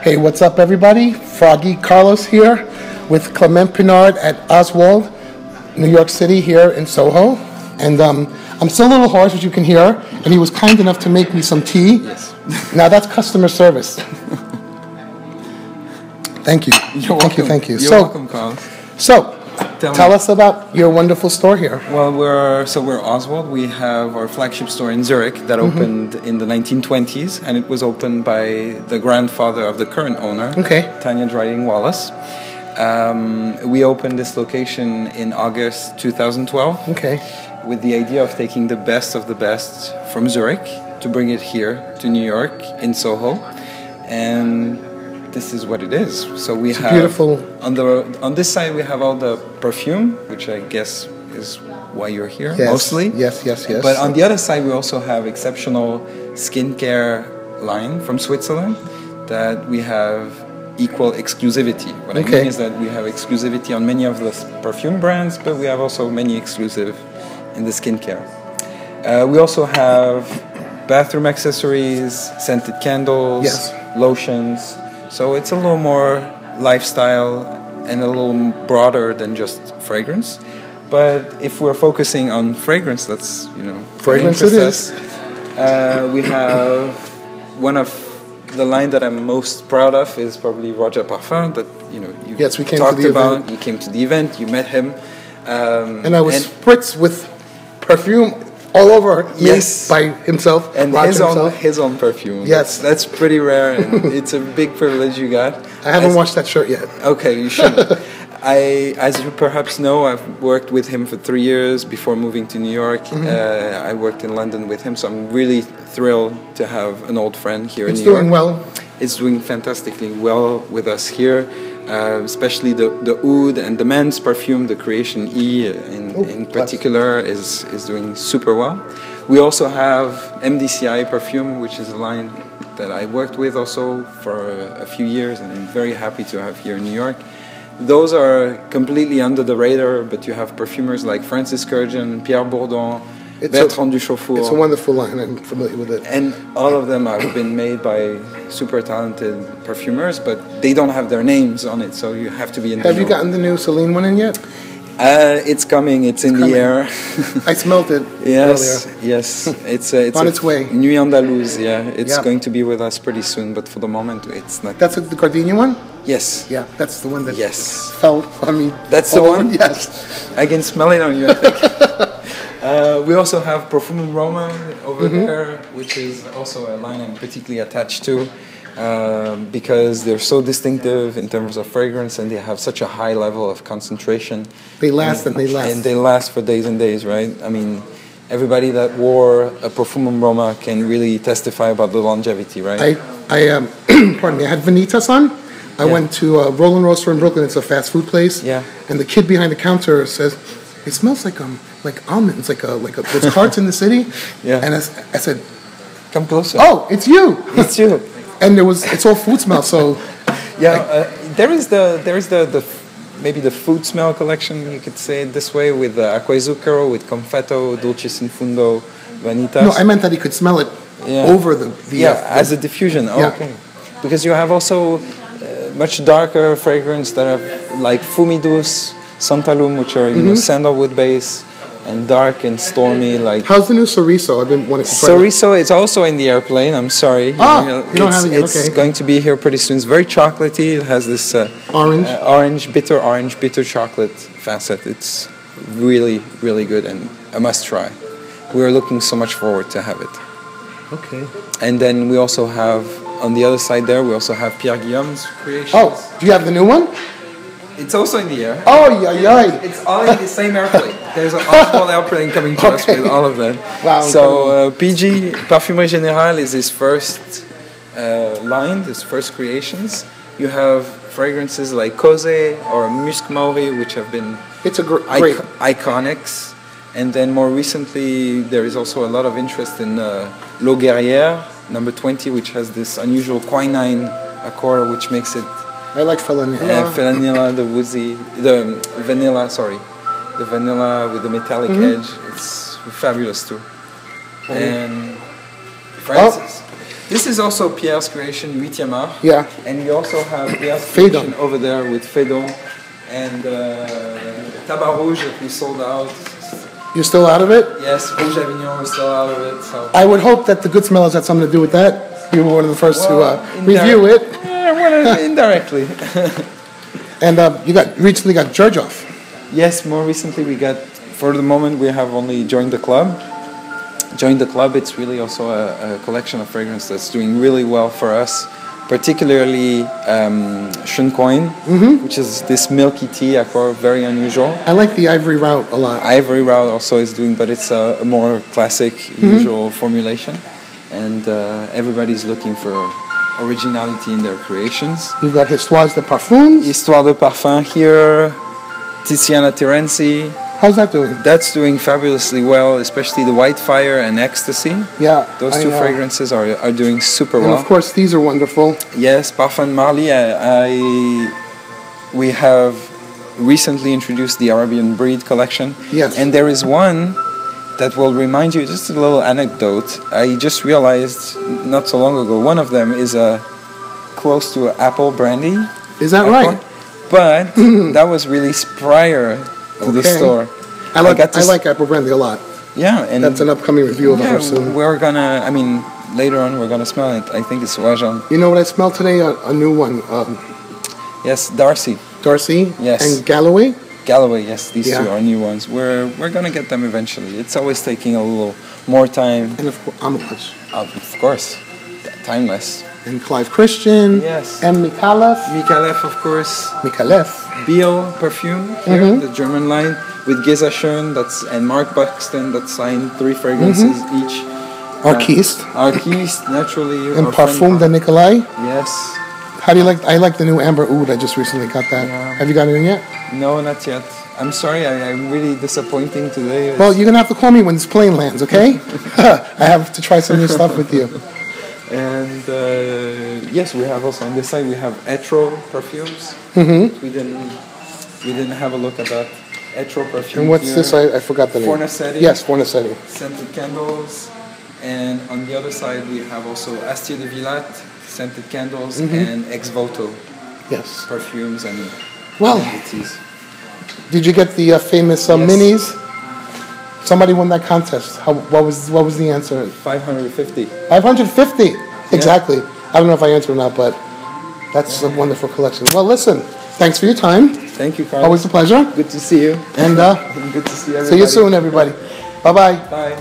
Hey, what's up, everybody? Froggy Carlos here with Clement Pinard at Osswald, New York City, here in Soho. And I'm still a little hoarse, as you can hear, and he was kind enough to make me some tea. Yes. Now that's customer service. Thank you. You're welcome. Thank you. You're welcome, Carlos. So, tell us about your wonderful store here. Well, we're Osswald. We have our flagship store in Zurich that opened in the 1920s, and it was opened by the grandfather of the current owner, Tanya Dryden Wallace. We opened this location in August 2012 with the idea of taking the best of the best from Zurich to bring it here to New York in Soho, and this is what it is. So we have beautiful. On this side we have all the perfume, which I guess is why you're here mostly. Yes. But on the other side we also have exceptional skincare line from Switzerland that we have equal exclusivity. What I mean is that we have exclusivity on many of the perfume brands, but we have also many exclusive in the skincare. We also have bathroom accessories, scented candles, lotions. So it's a little more lifestyle and a little broader than just fragrance. But if we're focusing on fragrance, that's, fragrance it is. We have one of the line that I'm most proud of is probably Roger Parfum that you talked about. Event. You came to the event, you met him, and I was spritzed with perfume all over by himself, and his own perfume. Yes, that's pretty rare, and it's a big privilege you got. I haven't washed that shirt yet. Okay, you should. As you perhaps know, I've worked with him for 3 years before moving to New York. I worked in London with him, so I'm really thrilled to have an old friend here in New York. It's doing well. It's doing fantastically well with us here. Especially the oud and the men's perfume, the Creation E in particular, is doing super well. We also have MDCI perfume, which is a line that I worked with also for a few years, and I'm very happy to have here in New York. Those are completely under the radar, but you have perfumers like Francis Kurkdjian, Pierre Bourdon, Bertrand Duchaufour. It's a wonderful line. I'm familiar with it. And all of them have been made by super talented perfumers, but they don't have their names on it, so you have to be in the Have you gotten the new Celine one in yet? It's coming. It's in the air. I smelled it earlier. Yes. It's on its way. Nuit Andalouse, It's going to be with us pretty soon, but for the moment, it's not. That's the Gardenia one? Yes. Yeah, that's the one that fell on me. That's the one? Yes. I can smell it on you, I think. We also have Perfume Roma over there, which is also a line I'm particularly attached to because they're so distinctive in terms of fragrance and they have such a high level of concentration. They last and they last. And they last for days and days, right? I mean, everybody that wore a Perfume Roma can really testify about the longevity, right? Pardon me, I had Vanitas on. I went to Roland Roaster in Brooklyn. It's a fast food place. Yeah. And the kid behind the counter says, "It smells like almonds, like those carts in the city." Yeah. And I said, "Come closer." Oh, it's you. It's you. And it's all food smell. So there is the maybe the food smell collection, you could say it this way, with Acqua e Zucchero, with Confetto, Dulcis in Fundo, Vanitas. No, I meant that he could smell it over the as a diffusion. Okay. Because you have also much darker fragrance that are like Fumidus, Santalum, which are sandalwood base, and dark and stormy. Like how's the new Soriso? I've been wanting to try Soriso. It's also in the airplane. I'm sorry. You don't have it yet. It's going to be here pretty soon. It's very chocolatey. It has this orange bitter chocolate facet. It's really, really good and a must try. We are looking so much forward to have it. Okay. And then we also have on the other side there. We also have Piagyun's creations. Oh, do you have the new one? It's also in the air. Oh, yeah. It's all in the same airplane. There's an Osswald airplane coming to us with all of them. Wow. So PG, Parfumerie Générale, is his first line, his first creations. You have fragrances like Cosé or Musc Maori, which have been great iconics. And then more recently, there is also a lot of interest in L'Eau Guerrière, number 20, which has this unusual quinine accord, which makes it. I like Felanilla. Felanilla, the vanilla with the metallic edge. It's fabulous too. And Francis. This is also Pierre's creation, Vitiamo. Yeah. And we also have Pierre's Fedon. creation over there with Fedon and Tabac Rouge that we sold out. You're still out of it? Yes, Rouge Avignon is still out of it. So. I would hope that the Goodsmellas had something to do with that. You were one of the first to review it. Yeah, well, indirectly. And you recently got Georgioff. Yes, more recently we got, for the moment we have only joined the club. Joined the club, it's really also a collection of fragrance that's doing really well for us. Particularly Shuncoin, which is this milky tea, very unusual. I like the Ivory Route a lot. Ivory Route also is doing, but it's a more classic, usual formulation. And everybody's looking for originality in their creations. You've got Histoire de Parfums. Histoire de Parfum here, Tiziana Terenzi. How's that doing? That's doing fabulously well, especially the White Fire and Ecstasy. Yeah. Those two fragrances are doing super well. And of course, these are wonderful. Yes, Parfum Marly. We have recently introduced the Arabian Breed collection. Yes. And there is one that will remind you, just a little anecdote. I just realized not so long ago, one of them is close to apple brandy. Is that right? But that was released prior to the store. I like apple brandy a lot. Yeah, and that's an upcoming review of ours soon. We're gonna, later on we're gonna smell it. I think it's Wajan. You know what I smelled today? A new one. Yes, Darcy. Darcy? Yes. And Galloway? Galloway, yes. These two are new ones. We're gonna get them eventually. It's always taking a little more time. And of course, Amouage. Of course. Timeless. And Clive Christian. Yes. And Micallef. Micallef, of course. Micallef. Beal Perfume here, the German line, with Geza Schön, and Mark Buxton that signed 3 fragrances each. Arquiste. Arquiste, naturally. And Parfum de Nicolai. Yes. How do you like? I like the new Amber Oud. I just recently got that. Yeah. Have you got it in yet? No, not yet. I'm sorry. I'm really disappointing today. Well, you're gonna have to call me when this plane lands, okay? I have to try some new stuff with you. And yes, we have also on this side we have Etro perfumes. We didn't have a look at that Etro perfume. And what's this? I forgot the name. Fornasetti. Yes, Fornasetti. Scented candles. And on the other side we have also Astier de Villat, scented candles, and Ex Voto. Yes. Perfumes and teas. Did you get the famous minis? Somebody won that contest. What was the answer? 550. 550. Yeah. Exactly. I don't know if I answered or not, but that's a wonderful collection. Well, listen. Thanks for your time. Thank you, Carlos. Always a pleasure. Good to see you. And good to see everybody. See you soon, everybody. Bye-bye. Bye.